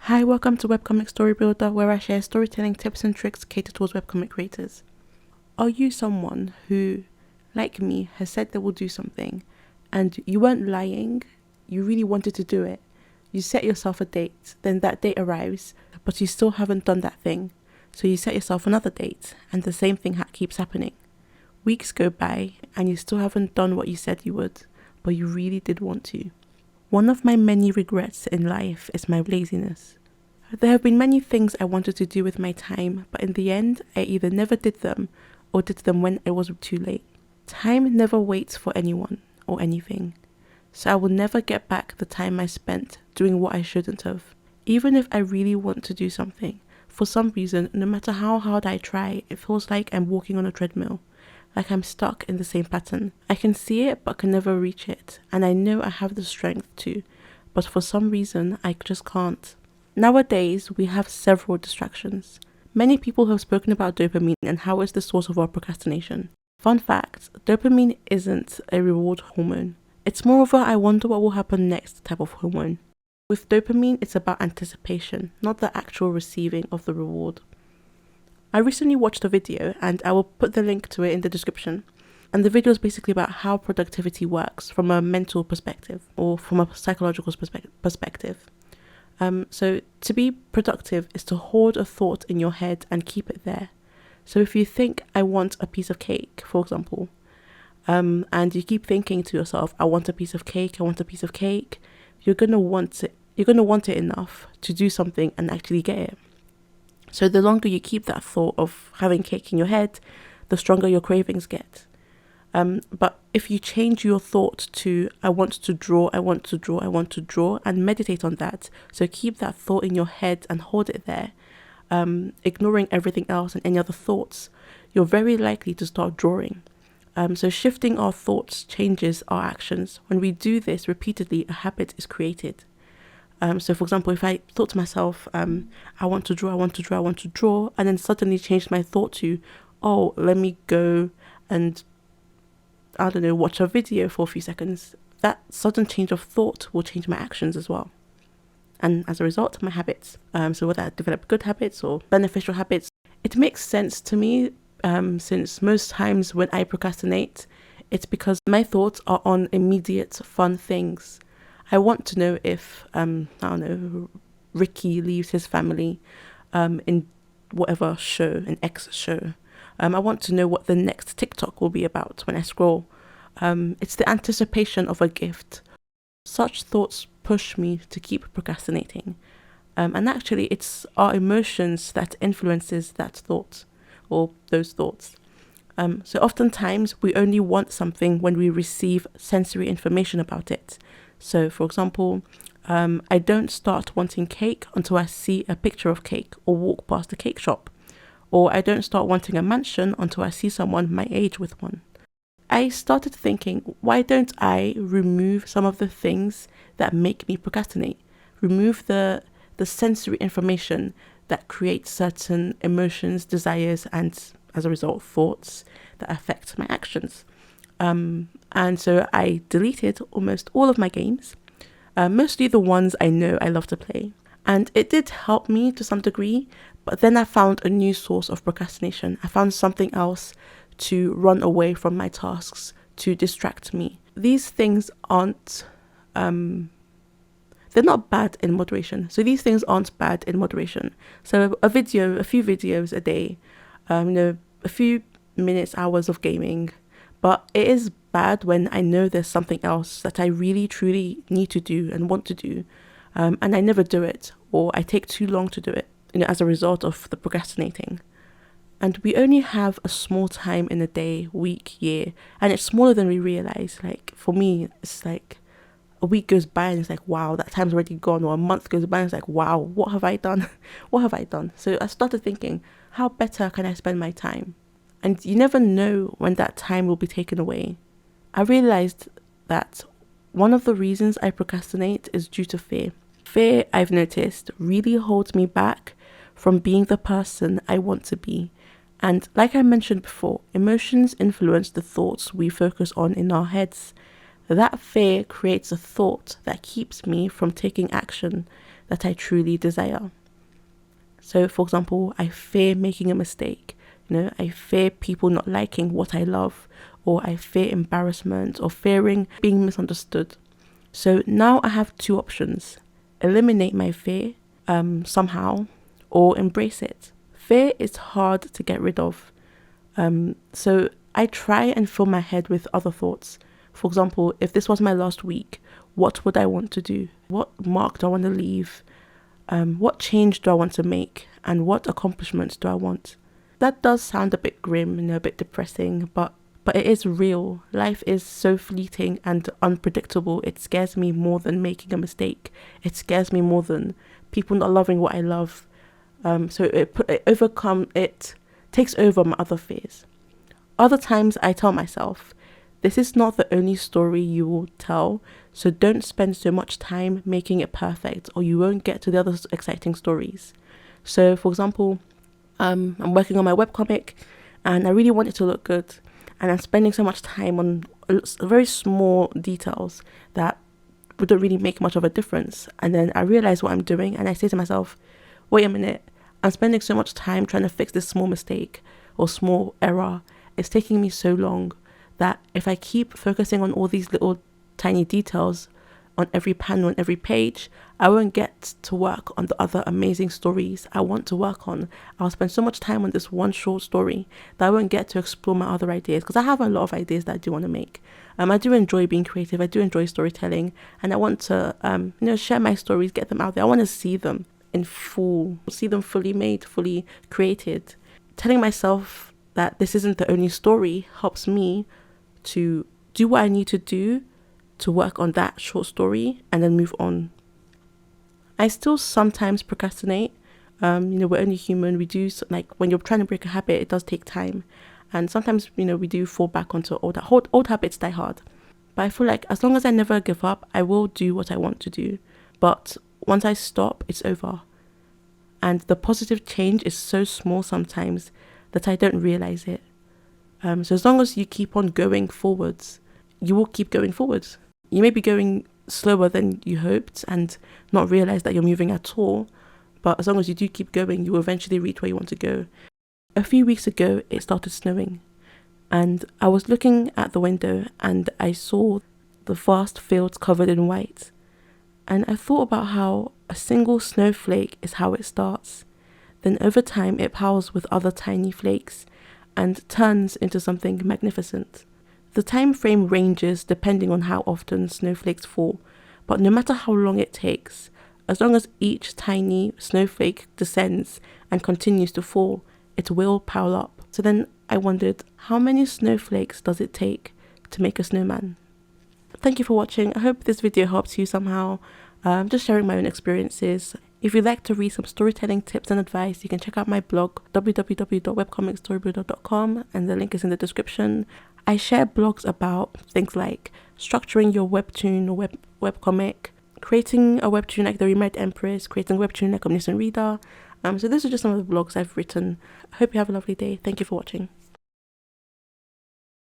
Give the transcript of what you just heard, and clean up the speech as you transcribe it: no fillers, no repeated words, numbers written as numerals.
Hi, welcome to Webcomic Story Builder, where I share storytelling tips and tricks catered towards webcomic creators. Are you someone who, like me, has said they will do something and you weren't lying, you really wanted to do it, you set yourself a date, then that date arrives, but you still haven't done that thing, so you set yourself another date and the same thing keeps happening. Weeks go by and you still haven't done what you said you would, but you really did want to. One of my many regrets in life is my laziness. There have been many things I wanted to do with my time, but in the end, I either never did them or did them when it was too late. Time never waits for anyone or anything, so I will never get back the time I spent doing what I shouldn't have. Even if I really want to do something, for some reason, no matter how hard I try, it feels like I'm walking on a treadmill, like I'm stuck in the same pattern. I can see it but can never reach it, and I know I have the strength to, but for some reason, I just can't. Nowadays, we have several distractions. Many people have spoken about dopamine and how it's the source of our procrastination. Fun fact, dopamine isn't a reward hormone. It's more of a I wonder what will happen next type of hormone. With dopamine, it's about anticipation, not the actual receiving of the reward. I recently watched a video and I will put the link to it in the description. And the video is basically about how productivity works from a mental perspective or from a psychological perspective. So to be productive is to hoard a thought in your head and keep it there. So if you think, I want a piece of cake, for example, and you keep thinking to yourself, I want a piece of cake, I want a piece of cake, you're going to want it. You're going to want it enough to do something and actually get it. So the longer you keep that thought of having cake in your head, the stronger your cravings get. But if you change your thought to, I want to draw, I want to draw, I want to draw, and meditate on that. So keep that thought in your head and hold it there, ignoring everything else and any other thoughts, you're very likely to start drawing. So shifting our thoughts changes our actions. When we do this repeatedly, a habit is created. So for example, if I thought to myself, I want to draw, I want to draw, I want to draw, and then suddenly changed my thought to, oh, let me go and watch a video for a few seconds, that sudden change of thought will change my actions as well. And as a result, my habits. So whether I develop good habits or beneficial habits, it makes sense to me since most times when I procrastinate, it's because my thoughts are on immediate fun things. I want to know if, Ricky leaves his family in whatever show, an X show. I want to know what the next TikTok will be about when I scroll. It's the anticipation of a gift. Such thoughts push me to keep procrastinating. And actually, it's our emotions that influences that thought or those thoughts. So oftentimes, we only want something when we receive sensory information about it. So, for example, I don't start wanting cake until I see a picture of cake or walk past a cake shop. Or I don't start wanting a mansion until I see someone my age with one. I started thinking, why don't I remove some of the things that make me procrastinate? Remove the sensory information that creates certain emotions, desires, and as a result, thoughts that affect my actions. And so I deleted almost all of my games, mostly the ones I know I love to play. And it did help me to some degree, but then I found a new source of procrastination. I found something else to run away from my tasks, to distract me. These things aren't, they're not bad in moderation. So these things aren't bad in moderation. So a few videos a day, a few minutes, hours of gaming. But it is bad when I know there's something else that I really, truly need to do and want to do. And I never do it, or I take too long to do it, as a result of the procrastinating. And we only have a small time in a day, week, year, and it's smaller than we realize. Like for me, it's like a week goes by and it's like, wow, that time's already gone. Or a month goes by and it's like, wow, what have I done? What have I done? So I started thinking, how better can I spend my time? And you never know when that time will be taken away. I realized that one of the reasons I procrastinate is due to fear. Fear, I've noticed, really holds me back from being the person I want to be. And like I mentioned before, emotions influence the thoughts we focus on in our heads. That fear creates a thought that keeps me from taking action. that I truly desire. So, for example, I fear making a mistake. I fear people not liking what I love, or I fear embarrassment, or fearing being misunderstood. So now I have two options: eliminate my fear somehow, or embrace it. Fear is hard to get rid of. So I try and fill my head with other thoughts. For example, if this was my last week, what would I want to do? What mark do I want to leave? What change do I want to make? And what accomplishments do I want? That does sound a bit grim, a bit depressing, but it is real. Life is so fleeting and unpredictable. It scares me more than making a mistake. It scares me more than people not loving what I love. So it takes over my other fears. Other times I tell myself, this is not the only story you will tell, so don't spend so much time making it perfect, or you won't get to the other exciting stories. So, for example, I'm working on my webcomic, and I really want it to look good, and I'm spending so much time on very small details that wouldn't really make much of a difference. And then I realize what I'm doing, and I say to myself, wait a minute, I'm spending so much time trying to fix this small mistake or small error. It's taking me so long that if I keep focusing on all these little tiny details on every panel and every page, I won't get to work on the other amazing stories I want to work on. I'll spend so much time on this one short story that I won't get to explore my other ideas, because I have a lot of ideas that I do want to make. I do enjoy being creative. I do enjoy storytelling, and I want to share my stories, get them out there. I want to see them in full, see them fully made, fully created. Telling myself that this isn't the only story helps me to do what I need to do to work on that short story and then move on. I still sometimes procrastinate. We're only human. We do, like, when you're trying to break a habit, it does take time. And sometimes, we do fall back onto old habits die hard. But I feel like as long as I never give up, I will do what I want to do. But once I stop, it's over. And the positive change is so small sometimes that I don't realize it. So as long as you keep on going forwards, you will keep going forwards. You may be going slower than you hoped and not realize that you're moving at all. But as long as you do keep going, you will eventually reach where you want to go. A few weeks ago, it started snowing. And I was looking at the window and I saw the vast fields covered in white. And I thought about how a single snowflake is how it starts. Then over time, it piles with other tiny flakes and turns into something magnificent. The time frame ranges depending on how often snowflakes fall, but no matter how long it takes, as long as each tiny snowflake descends and continues to fall, it will pile up. So then I wondered, how many snowflakes does it take to make a snowman? Thank you for watching. I hope this video helps you somehow. Just sharing my own experiences. If you'd like to read some storytelling tips and advice, you can check out my blog, www.webcomicstorybuilder.com, and the link is in the description. I share blogs about things like structuring your webtoon or webcomic, creating a webtoon like The Remarried Empress, creating a webtoon like Omniscient Reader. So those are just some of the blogs I've written. I hope you have a lovely day. Thank you for watching.